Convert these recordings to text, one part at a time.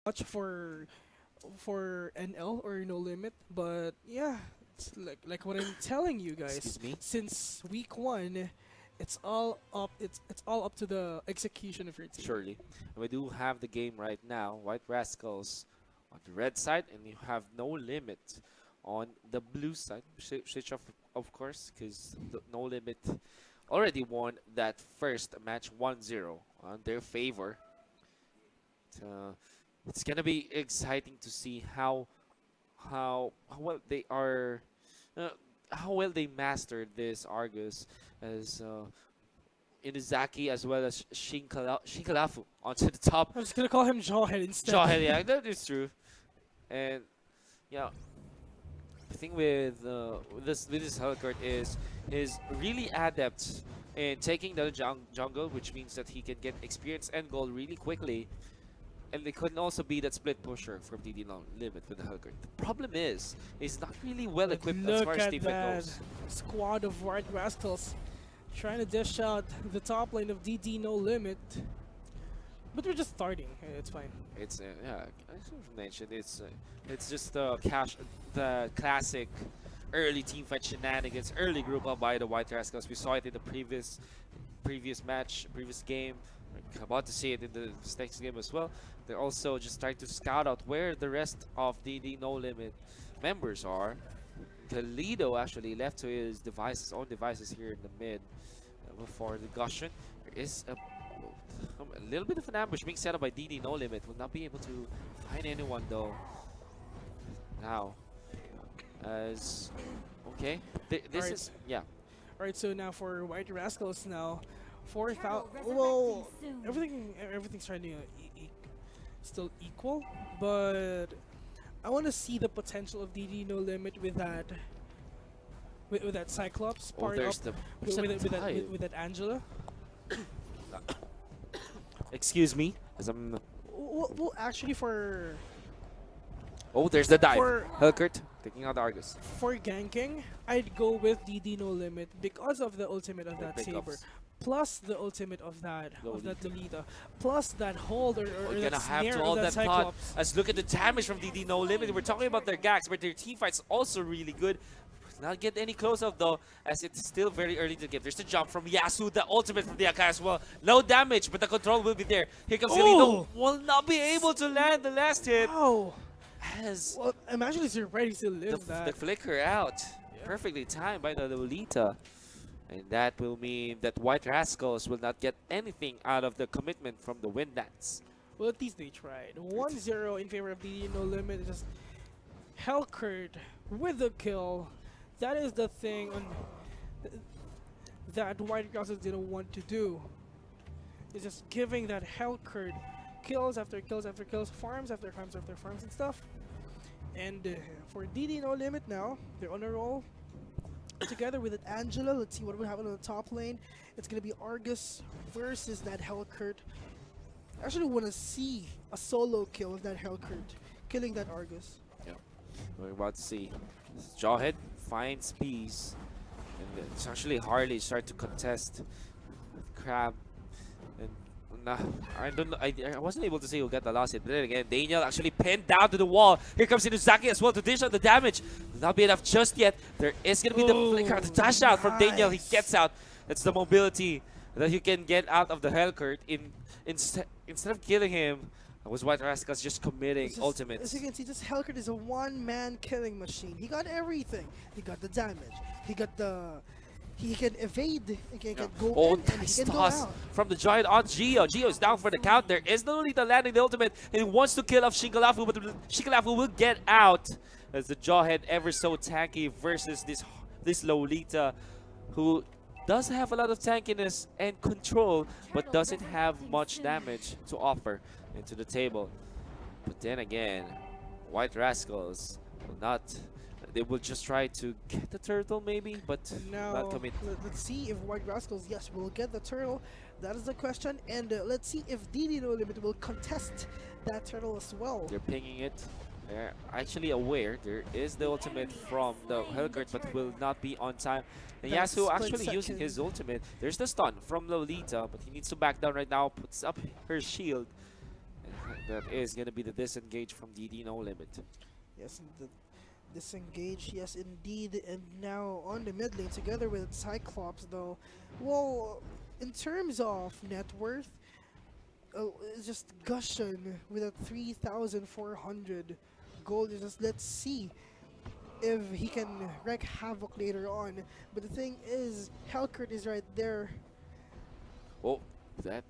much for NL or No Limit, but yeah, it's like what I'm telling you guys. Excuse me. Since week 1, it's all up to the execution of your team. Surely. And we do have the game right now. White Rascals on the red side, and you have No Limit on the blue side. Switch off, of course, because No Limit already won that first match 1-0 on their favor. Uh, it's gonna be exciting to see how well they are, uh, how well they mastered this Argus as Inuzaki as well as Shinkalafu onto the top. I'm just gonna call him Jawhead instead. Jawhead, yeah, that is true. And yeah, the thing with this Hellcourt is really adept in taking the jungle, which means that he can get experience and goal really quickly. And they couldn't also be that split pusher from DD Limit with the Hellcourt. The problem is, he's not really well But equipped as look far as at defense that goes. squad of White Rascals trying to dish out the top lane of DD No Limit. But we're just starting. It's fine. It's yeah, I should have mentioned it's just the classic early team fight shenanigans, early group up by the White Rascals. We saw it in the previous match, previous game. We're about to see it in the next game as well. They're also just trying to scout out where the rest of the No Limit members are. Toledo actually left to his own devices here in the mid before the Gushin. There is a little bit of an ambush being set up by DD No Limit. Will not be able to find anyone though. Now, as okay, this Alright. is yeah. Alright, so now for White Rascals now, 4,000. Well, everything's trying to still equal, but I want to see the potential of DD No Limit with that. With that Cyclops Oh, part there's up, the with that Angela. excuse me, as I'm. Well, actually, for Oh, there's the dive. For- Hellcourt taking out the Argus. ganking, I'd go with DD No Limit because of the ultimate of For that pickups. Saber, plus the ultimate of that Lolita. Delita, plus that hold or We're that gonna have snare to of hold that that thought. Cyclops. Let's look at the damage from DD No Limit. We're talking about their gags, but their team fight's also really good. Not get any close up though, as it's still very early to give. There's the jump from Yasu, the ultimate from the Akai as well. No damage, but the control will be there. Here comes Toledo. Will not be able to land the last hit. Wow. As Well, I'm actually surprised he the, lived that. the flicker out. Perfectly timed by the Lolita. And that will mean that White Rascals will not get anything out of the commitment from the Wind Dance. Well, at least they tried. 1-0 in favor of DD No Limit. Just Hellcourt with the kill. That is the thing that White Rascals didn't want to do. It's just giving that Hellcourt kills after kills after kills, farms after farms after farms and stuff. And for DD No Limit now, they're on a roll. Together with Angela, let's see what will happen on the top lane. It's gonna be Argus versus that Hellcourt. I actually want to see a solo kill of that Hellcourt, killing that Argus. Yeah, we're about to see. Jawhead finds peace, and it's actually Harley start to contest with Crab. And nah, I don't know. I wasn't able to see who got the last hit, but then again, Daniel actually pinned down to the wall. Here comes Inuzaki as well to dish out the damage. Will not be enough just yet. There is gonna be the flicker, the dash out from Daniel. He Nice. gets out. That's the mobility that you can get out of the Hellcourt. Instead of killing him, was White Rascals just committing It's just- ultimates. As you can see, this Hellcourt is a one-man killing machine. He got everything. He got the damage. He got the... He can evade. He can go Oh, in and nice he can go toss out. from the Giant on Geo. Geo is down for the count. There is no Lolita landing the ultimate. He wants to kill off Shinkalafu, but Shinkalafu will get out as the Jawhead ever so tanky versus this Lolita, who does have a lot of tankiness and control, but doesn't have much damage to offer into the table. But then again, White Rascals will not. They will just try to get the turtle maybe, but Now, not commit. let's see if White Rascals, yes, will get the turtle. That is the question. And let's see if DD No Limit will contest that turtle as well. They're pinging it. They're actually aware there is the ultimate from the Hellcourt, but will not be on time. And That Yasuo split actually using second. his ultimate. There's the stun from Lolita, but he needs to back down right now. Puts up her shield. That is going to be the disengage from DD No Limit. Yes, and the disengage, yes indeed, and now on the mid lane together with Cyclops though. Well, in terms of net worth, it's just Gushan with a 3,400 gold. Just let's see if he can wreak havoc later on. But the thing is, Hellcurt is right there. Oh, that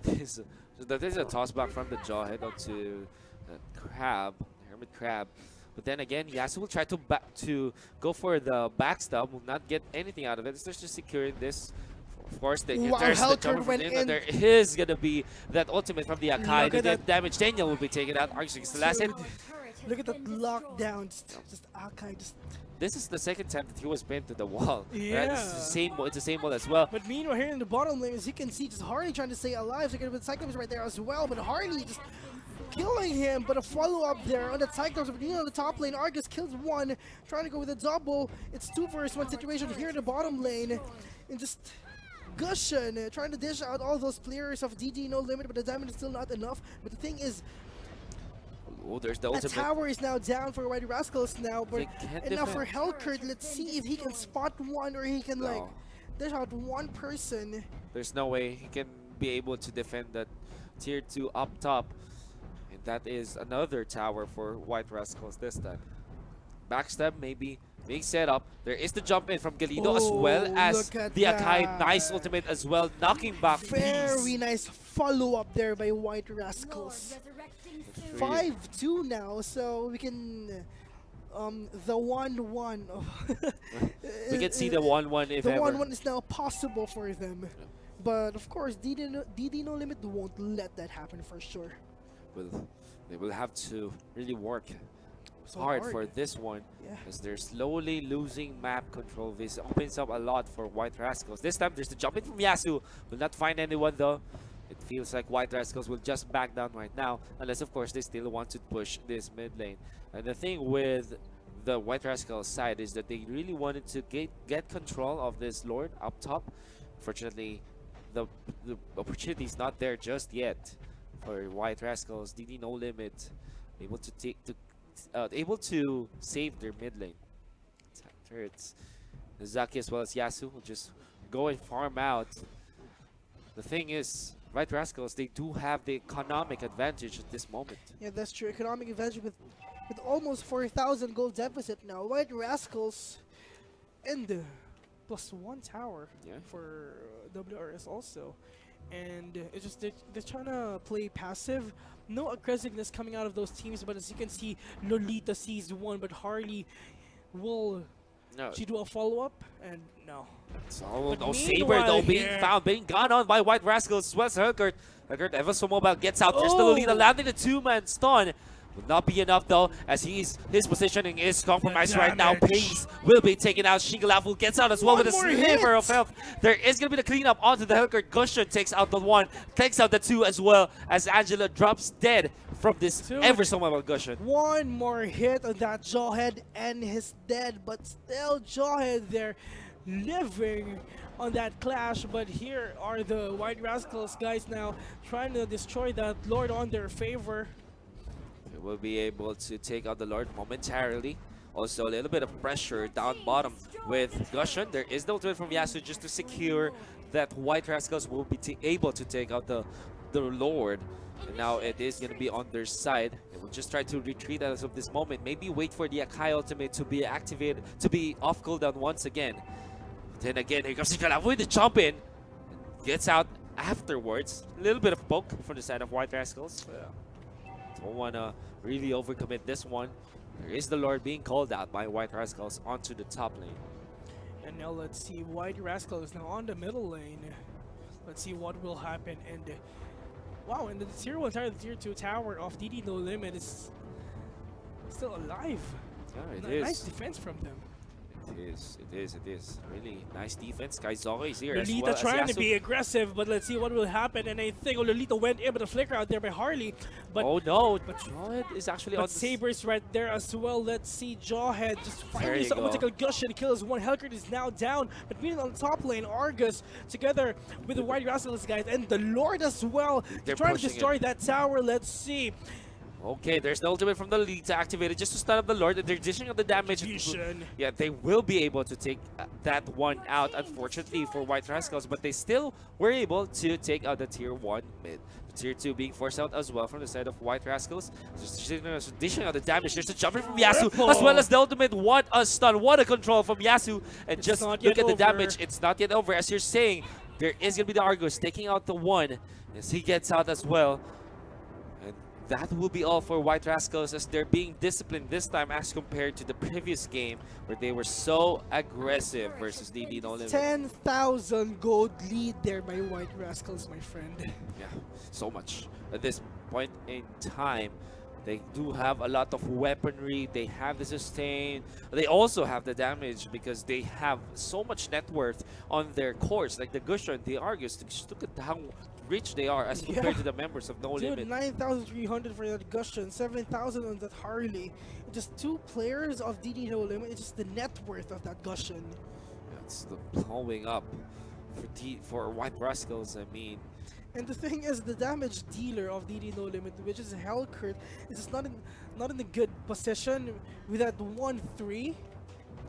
is a toss back from the Jawhead onto the Crab, Hermit Crab. But then again, Yasuo will try to go for the backstab, will not get anything out of it. It's just securing this. Of course, there's the jump from in. There is gonna be that ultimate from the Akai to get damage. Daniel will be taken out. Arctic the last hit. Look at that lockdown. Just Akai just. This is the second time that he was pinned to the wall. Yeah. Right? It's the same wall as well. But meanwhile, here in the bottom lane, as you can see, just Harley trying to stay alive. So with Cyclops right there as well. But Harley just killing him. But a follow-up there on the Cyclops. But on the top lane, Argus kills one. Trying to go with a double. It's 2 versus 1 situation here in the bottom lane. And just Gushan trying to dish out all those players of DD No Limit. But the damage is still not enough. But the thing is, oh, there's the the ultimate. tower is now down for White Rascals now, but can't enough for defend. Hellcurt. Let's see if he can spot one or he can like dish out one person. There's no way he can be able to defend that tier 2 up top. And that is another tower for White Rascals this time. Backstab maybe being set up. There is the jump in from Galindo as well as the Akai. Nice ultimate as well, knocking back. Very nice follow-up there by White Rascals. 5-2 now, so we can the 1-1. We can see the 1-1 if the ever. 1-1 is now possible for them. But of course, DD No Limit won't let that happen for sure. Well, they will have to really work So hard for this one, as they're slowly losing map control. This opens up a lot for White Rascals. This time there's the jump in from Yasuo. Will not find anyone though. It feels like White Rascals will just back down right now, unless of course they still want to push this mid lane. And the thing with the White Rascals side is that they really wanted to get control of this Lord up top. Fortunately, the opportunity is not there just yet for White Rascals. DD No Limit able to save their mid lane. It's Zaki as well as Yasuo will just go and farm out. The thing is, White Rascals, they do have the economic advantage at this moment. Yeah, that's true. Economic advantage with almost 4,000 gold deficit now. White Rascals and +1 tower for WRS also. And it's just they're trying to play passive. No aggressiveness coming out of those teams, but as you can see, Lolita sees one, but Harley will she do a follow-up? And no. So, no Saber though being gone on by White Rascals as well as Hellcurt. Hellcurt ever so mobile gets out. There's the Lolita landing the 2-man stun. Will not be enough though, as his positioning is compromised right now. Pace will be taken out. Shingalafu gets out as well with a sliver of health. There is going to be the cleanup onto the Hellcurt. Gushan takes out the 1, takes out the 2 as well, as Angela drops dead from this ever so mobile Gushan. One more hit on that Jawhead and he's dead, but still Jawhead there living on that clash. But here are the White Rascals guys now trying to destroy that Lord on their favor. Will be able to take out the Lord momentarily. Also a little bit of pressure down bottom with Gushan. There is the ultimate from Yasuo just to secure that White Rascals will be able to take out the Lord. And now it is going to be on their side. They will just try to retreat as of this moment. Maybe wait for the Akai ultimate to be activated, to be off cooldown once again. Then again, here comes Shingalafu with the jump in. Gets out afterwards. A little bit of poke from the side of White Rascals. Don't want to really overcommit this one. There is the Lord being called out by White Rascals onto the top lane. And now let's see, White Rascals now on the middle lane. Let's see what will happen. And wow, and the tier 1 tower, the tier 2 tower of DD No Limit is still alive. Yeah, it is. Nice defense from them. It is. Really nice defense. Kaizoka is here as Lolita well as trying to Yasu. be aggressive, but let's see what will happen. And I think Lolita went in with a flicker out there by Harley. But Oh no, Jawhead is actually on But Saber's right there as well. Let's see Jawhead just There finally you someone go. take a gushing kills one. Hellcurt is now down. But meanwhile on the top lane, Argus together with the White Rascals guys and the Lord as well. They're Trying to pushing destroy it. that tower. Let's see. Okay, there's the ultimate from the Lolita activated just to stun up the Lord. And they're dishing out the damage. Vision. Yeah, they will be able to take that one out, unfortunately, for White Rascals, but they still were able to take out the Tier 1 mid. The Tier 2 being forced out as well from the side of White Rascals. Just dishing out the damage. There's a jumper from Yasu, Triple. as well as the ultimate. What a stun, what a control from Yasu. And It's just not look yet at the over. damage. It's not yet over. As you're saying, there is going to be the Argus taking out the one as he gets out as well. And that will be all for White Rascals as they're being disciplined this time as compared to the previous game where they were so aggressive versus DD No Limit. 10,000 gold lead there by White Rascals, my friend. Yeah, so much. At this point in time, they do have a lot of weaponry. They have the sustain. They also have the damage because they have so much net worth on their cores, like the Gusher and the Argus. Just look at how rich they are as compared to the members of No Dude, Limit. 9,300 for that Gustion, 7,000 on that Harley. Just two players of DD No Limit. It's just the net worth of that Gustion. That's the blowing up for White Rascals. I mean, And the thing is, the damage dealer of DD No Limit, which is Hellcurt, is just not in a good position with that 1-3.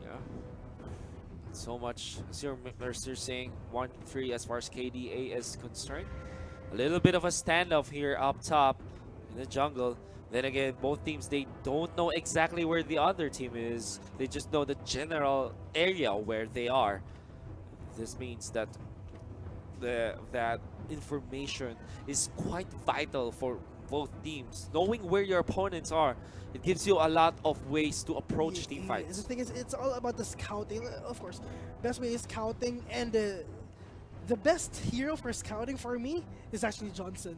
yeah. So much, as you're saying, 1-3 as far as KDA is concerned. A little bit of a standoff here up top in the jungle. Then again, both teams, they don't know exactly where the other team is. They just know the general area where they are. This means that that information is quite vital for both teams. Knowing where your opponents are, it gives you a lot of ways to approach team The fights. thing is, it's all about the scouting. Of course, best way is scouting, and the best hero for scouting for me is actually Johnson.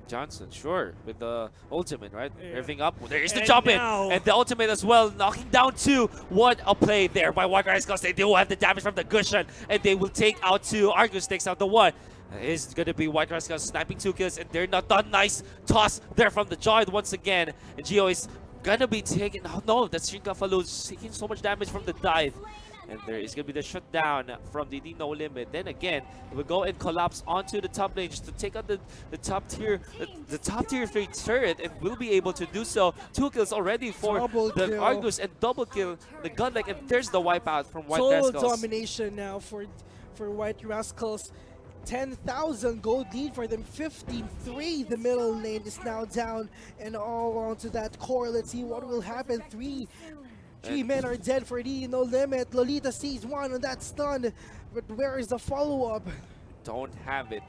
Johnson, sure, with the ultimate, right? Yeah. Revving up. There's the And jump in. now- And the ultimate as well, knocking down two. What a play there by White Rascals. They do have the damage from the Gushan, and they will take out two. Argus takes out the one. It's going to be White Rascals sniping 2 kills, and they're not done. Nice toss there from the Joyd once again. And Geo is going to be taking... Oh no, that's Shinkafalu taking so much damage from the dive. And there is going to be the shutdown from DD No Limit. Then again, it will go and collapse onto the top lane just to take out the top tier 3 turret, and will be able to do so. 2 kills already for Double the kill. Argus, and double kill the Godlike, and there's the wipeout from White Total Rascals. domination now for White Rascals. 10,000 gold lead for them. 15-3. The middle lane is now down, and all onto that core. Let's see what will happen. Three men are dead for DD No Limit. Lolita sees one on that stun, but where is the follow-up? Don't have it.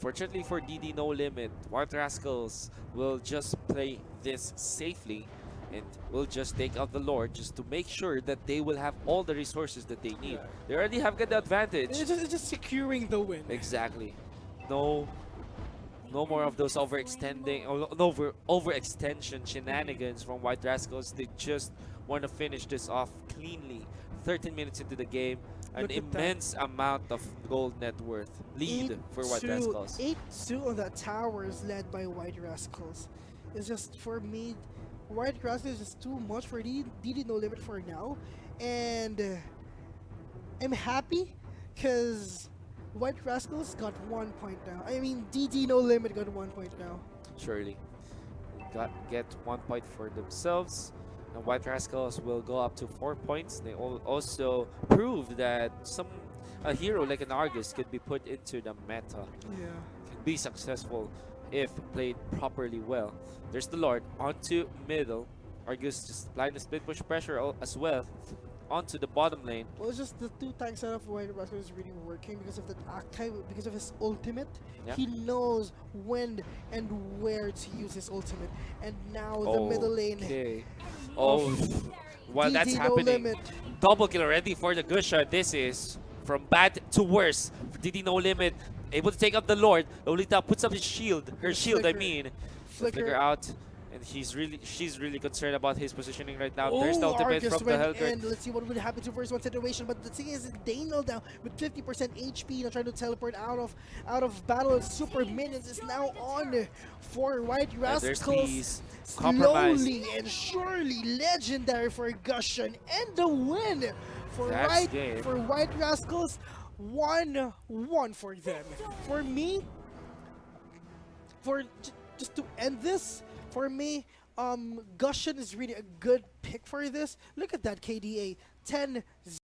Fortunately for DD No Limit, White Rascals will just play this safely and will just take out the Lord just to make sure that they will have all the resources that they need. They already have got the advantage. It's just securing the win. Exactly. No more of those overextending or overextension shenanigans from White Rascals. They just want to finish this off cleanly. 13 minutes into the game, an Look at that. immense amount of gold net worth lead for White Rascals. 8-2 on that tower is led by White Rascals. It's just, for me, White Rascals is just too much for DD No Limit for now. And I'm happy because White Rascals got 1 point now. I mean, DD No Limit got 1 point now. Surely. Get 1 point for themselves. And White Rascals will go up to 4 points. They also proved that a hero like an Argus could be put into the meta. Yeah. Can be successful if played properly well. There's the Lord onto middle. Argus just applying the split push pressure as well onto the bottom lane. Well, it's just the 2-tank setup for White Rascals is really working because of that archive, because of his ultimate. Yeah. He knows when and where to use his ultimate. And now the middle lane. Okay. Oh, while that's DD No happening, Limit. double kill already for the Gusha. This is from bad to worse. For DD No Limit, able to take up the Lord. Lolita puts up his shield. Her shield, I Flicker. mean. Flicker. Flicker out. And she's really concerned about his positioning right now. Oh, There's the ultimate Argus from the went Hellgurt. in. Let's see what would happen to first one situation. But the thing is, Daniel down with 50% HP, now trying to teleport out of battle. Super Minions is now on for White And there's Rascals. these compromise. Slowly and surely, legendary for Gusion and the win for That's game. White Rascals. 1-1 for them. For me, just to end this, for me, Gusion is really a good pick for this. Look at that KDA, 10-0.